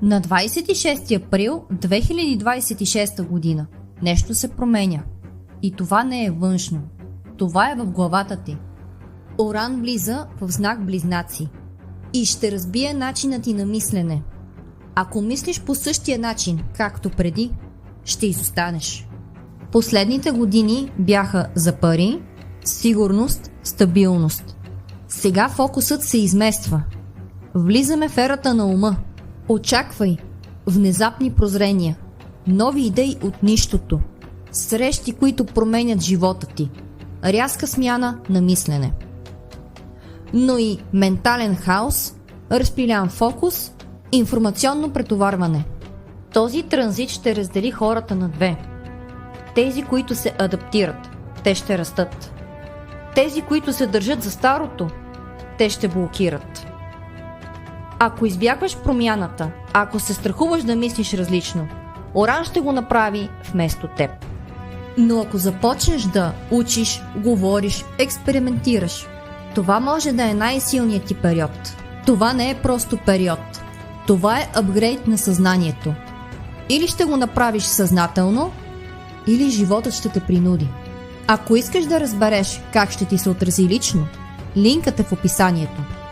На 26 април 2026 година нещо се променя. И това не е външно. Това е в главата ти. Уран влиза в знак Близнаци и ще разбие начина ти на мислене. Ако мислиш по същия начин, както преди, ще изостанеш. Последните години бяха за пари, сигурност, стабилност. Сега фокусът се измества. Влизаме в ерата на ума. Очаквай внезапни прозрения, нови идеи от нищото, срещи, които променят живота ти, рязка смяна на мислене. Но и ментален хаос, разпилян фокус, информационно претоварване. Този транзит ще раздели хората на две. Тези, които се адаптират, те ще растат. Тези, които се държат за старото, те ще блокират. Ако избягваш промяната, ако се страхуваш да мислиш различно, Уран ще го направи вместо теб. Но ако започнеш да учиш, говориш, експериментираш, това може да е най-силният ти период. Това не е просто период. Това е апгрейд на съзнанието. Или ще го направиш съзнателно, или животът ще те принуди. Ако искаш да разбереш как ще ти се отрази лично, линкът е в описанието.